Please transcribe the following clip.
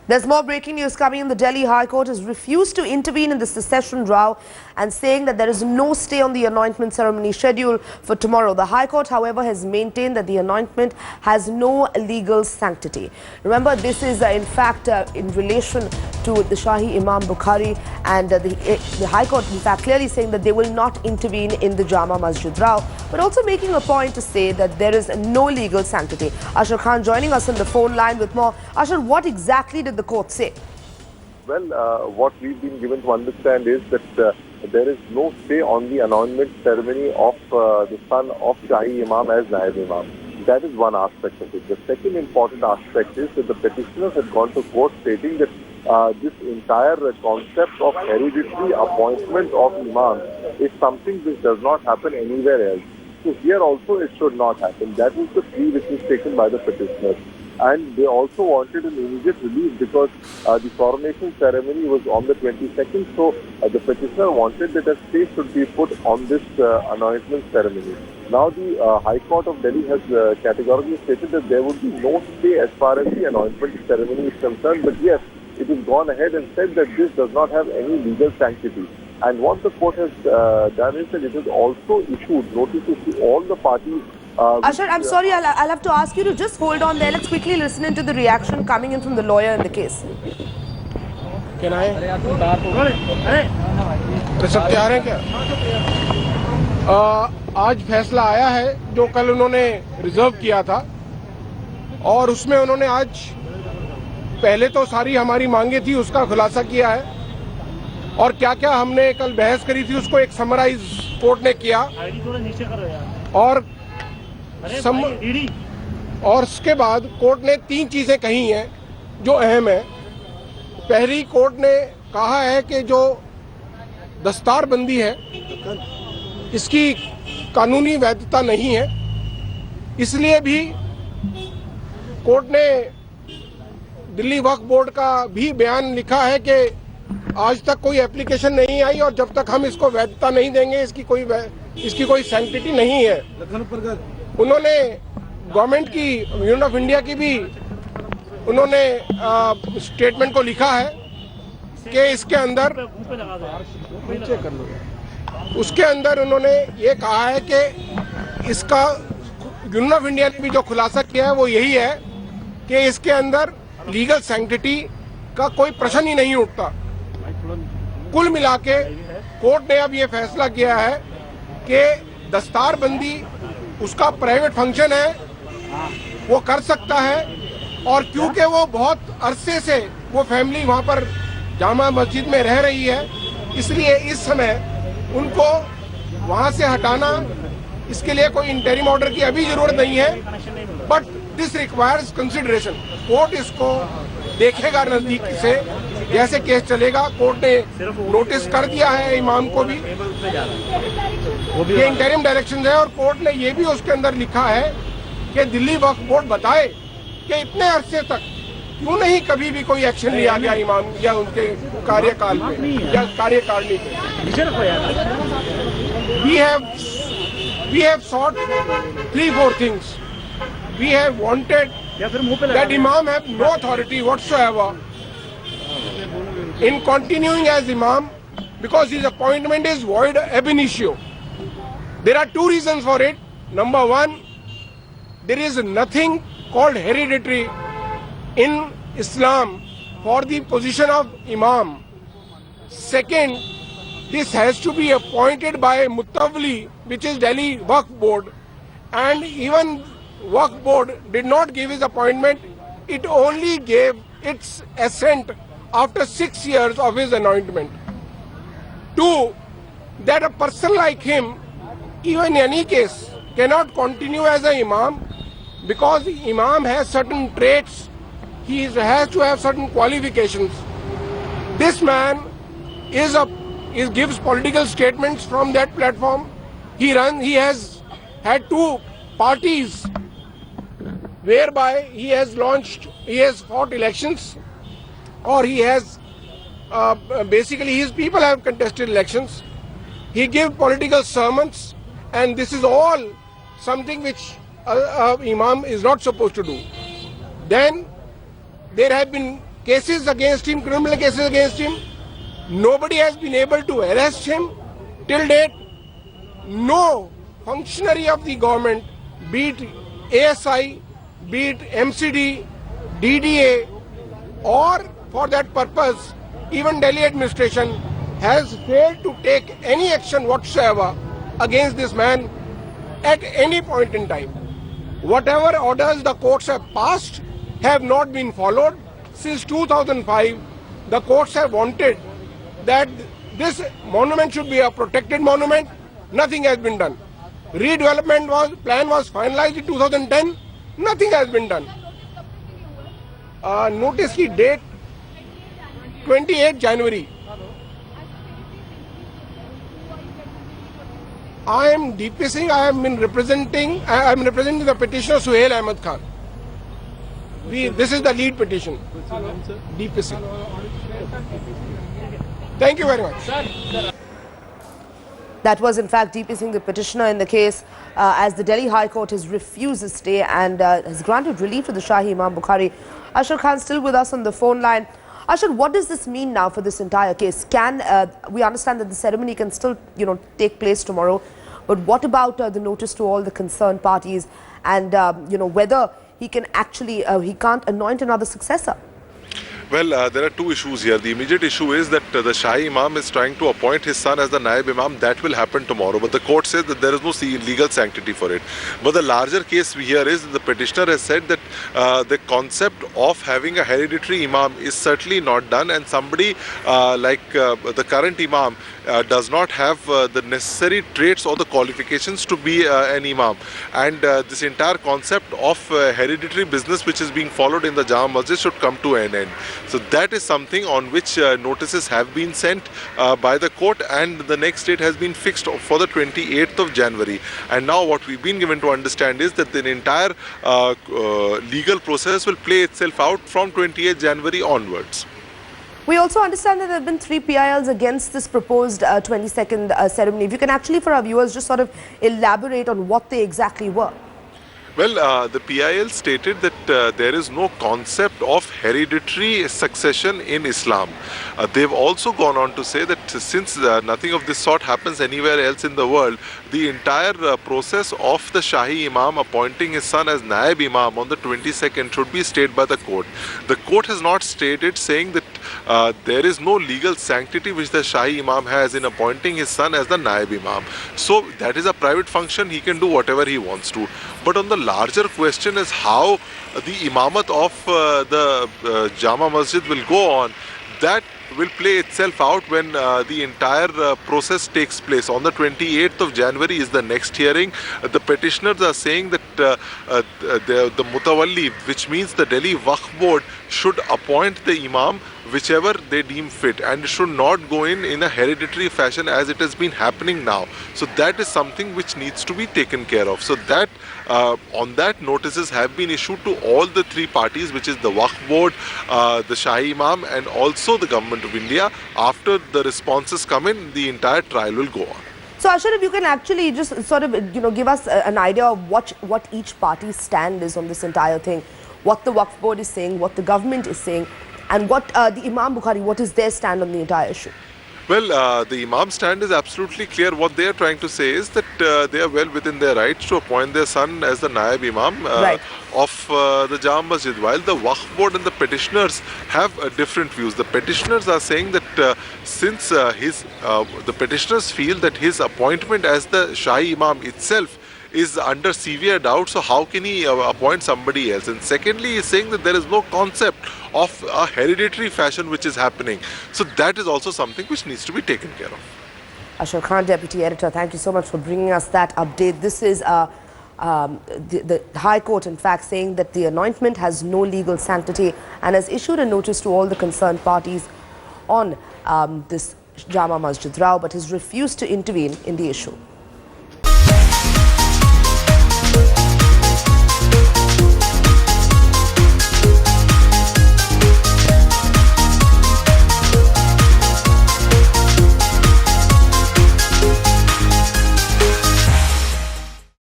There's more breaking news coming in. The Delhi High Court has refused to intervene in the secession row and saying that there is no stay on the anointment ceremony scheduled for tomorrow. The High Court, however, has maintained that the anointment has no legal sanctity. Remember, this is in fact in relation to the Shahi Imam Bukhari, and the High Court in fact clearly saying that they will not intervene in the Jamma Masjid row, but also making a point to say that there is no legal sanctity. Ashar Khan joining us on the phone line with more. Ashar, what exactly did the court say? Well, what we've been given to understand is that there is no stay on the anointment ceremony of the son of Shahi Imam as Naib Imam. That is one aspect of it. The second important aspect is that the petitioners had gone to court stating that this entire concept of hereditary appointment of Imam is something which does not happen anywhere else. So here also it should not happen. That was the plea which was taken by the petitioners. And they also wanted an immediate relief because the coronation ceremony was on the 22nd. So the petitioner wanted that a stay should be put on this anointment ceremony. Now the High Court of Delhi has categorically stated that there would be no stay as far as the anointment ceremony is concerned. But yes, it has gone ahead and said that this does not have any legal sanctity. And what the court has done is that it has also issued notices to all the parties. Ashar, I'm sorry, I'll have to ask you to just hold on there. Let's quickly listen into the reaction coming in from the lawyer in the case. Can I? तो सब तैयार हैं क्या? आज फैसला आया है जो कल उन्होंने रिजर्व किया था, और उसमें उन्होंने आज पहले तो सारी हमारी मांगे थी उसका खुलासा किया है, और क्या क्या हमने कल बहस करी थी उसको एक समराइज कोर्ट ने किया, और उसके बाद कोर्ट ने तीन चीजें कही हैं जो अहम है। पहली, कोर्ट ने कहा है कि जो दस्तारबंदी है इसकी कानूनी वैधता नहीं है, इसलिए भी कोर्ट ने दिल्ली वक्फ बोर्ड का भी बयान लिखा है कि आज तक कोई एप्लीकेशन नहीं आई और जब तक हम इसको वैधता नहीं देंगे इसकी कोई सैंक्टिटी नहीं है। उन्होंने गवर्नमेंट की, यूनियन ऑफ इंडिया की भी उन्होंने स्टेटमेंट को लिखा है कि इसके अंदर उन्होंने ये कहा है कि इसका यूनियन ऑफ इंडिया ने भी जो खुलासा किया है वो यही है कि इसके अंदर लीगल सैंक्टिटी का कोई प्रश्न ही नहीं उठता। कुल मिलाके कोर्ट ने अब ये फैसला किया है कि दस्तारबंदी उसका प्राइवेट फंक्शन है, वो कर सकता है, और क्योंकि वो बहुत अरसे से वो फैमिली वहां पर जामा मस्जिद में रह रही है, इसलिए इस समय उनको वहां से हटाना, इसके लिए कोई इंटरिम ऑर्डर की अभी जरूरत नहीं है, but this requires consideration. Court इसको देखेगा नजदीक से, जैसे केस चलेगा। कोर्ट ने नोटिस कर दिया है इमाम को भी, ये इंटरिम डायरेक्शन है, और कोर्ट ने ये भी उसके अंदर लिखा है कि दिल्ली वक्फ बोर्ड बताए कि इतने अरसे तक क्यों नहीं कभी भी कोई एक्शन लिया गया इमाम या उनके कार्यकाल पे या कार्यकारिणी पे। We have sought 3-4 things. We have wanted that Imam have no authority whatsoever in continuing as Imam because his appointment is void ab initio. There are two reasons for it. Number one, there is nothing called hereditary in Islam for the position of Imam. Second, this has to be appointed by Mutawli, which is Delhi Waqf Board, and even Waqf Board did not give his appointment. It only gave its assent after 6 years of his anointment. Two, that a person like him, even in any case, cannot continue as an Imam because the Imam has certain traits, he has to have certain qualifications. This man gives political statements from that platform. He has had 2 parties whereby he has fought elections, or he has basically his people have contested elections. He gives political sermons, and this is all something which Imam is not supposed to do. Then there have been cases against him, criminal cases against him. Nobody has been able to arrest him till date. No functionary of the government, be it ASI, be it MCD, DDA, or for that purpose, even Delhi administration has failed to take any action whatsoever against this man at any point in time. Whatever orders the courts have passed have not been followed. Since 2005, the courts have wanted that this monument should be a protected monument. Nothing has been done. Redevelopment plan was finalized in 2010. Nothing has been done. Notice the date, 28 January. I am DP Singh. I am representing the petitioner Suhail Ahmed Khan. This is the lead petition. DP Singh. Thank you very much. That was in fact DP Singh, the petitioner in the case, as the Delhi High Court has refused a stay and has granted relief to the Shahi Imam Bukhari. Ashar Khan still with us on the phone line. Ashar, what does this mean now for this entire case? Can we understand that the ceremony can still, take place tomorrow, but what about the notice to all the concerned parties and whether he can actually he can't anoint another successor? Well, there are two issues here. The immediate issue is that the Shahi Imam is trying to appoint his son as the Naib Imam. That will happen tomorrow. But the court says that there is no legal sanctity for it. But the larger case here is that the petitioner has said that the concept of having a hereditary Imam is certainly not done. And somebody like the current Imam does not have the necessary traits or the qualifications to be an Imam. And this entire concept of hereditary business which is being followed in the Jamma Masjid should come to an end. So that is something on which notices have been sent by the court, and the next date has been fixed for the 28th of January. And now what we've been given to understand is that the entire legal process will play itself out from 28th January onwards. We also understand that there have been 3 PILs against this proposed 22nd ceremony. If you can actually, for our viewers, just sort of elaborate on what they exactly were. Well, the PIL stated that there is no concept of hereditary succession in Islam. They've also gone on to say that since nothing of this sort happens anywhere else in the world, the entire process of the Shahi Imam appointing his son as Naib Imam on the 22nd should be stayed by the court. The court has not stated, saying that there is no legal sanctity which the Shahi Imam has in appointing his son as the Naib Imam. So that is a private function, he can do whatever he wants to. But on the larger question is how the imamat of the Jamma Masjid will go on, that will play itself out when the entire process takes place. On the 28th of January is the next hearing. The petitioners are saying that the Mutawalli, which means the Delhi Waqf Board, should appoint the Imam whichever they deem fit, and it should not go in a hereditary fashion as it has been happening now. So that is something which needs to be taken care of. So that on that, notices have been issued to all the 3 parties, which is the Waqf Board, the Shahi Imam, and also the Government of India. After the responses come in, the entire trial will go on. So Ashar, if you can actually just sort of give us an idea of what each party's stand is on this entire thing, what the Waqf Board is saying, what the government is saying, and what the Imam Bukhari, what is their stand on the entire issue? Well, the Imam's stand is absolutely clear. What they are trying to say is that they are well within their rights to appoint their son as the Naib Imam of the Jamma Masjid, while the Waqf Board and the petitioners have different views. The petitioners are saying that since the petitioners feel that his appointment as the Shahi Imam itself is under severe doubt, so how can he appoint somebody else? And secondly, he is saying that there is no concept of a hereditary fashion which is happening. So that is also something which needs to be taken care of. Ashar Khan, Deputy Editor, thank you so much for bringing us that update. This is the High Court, in fact, saying that the anointment has no legal sanctity and has issued a notice to all the concerned parties on this Jamma Masjid row, but has refused to intervene in the issue.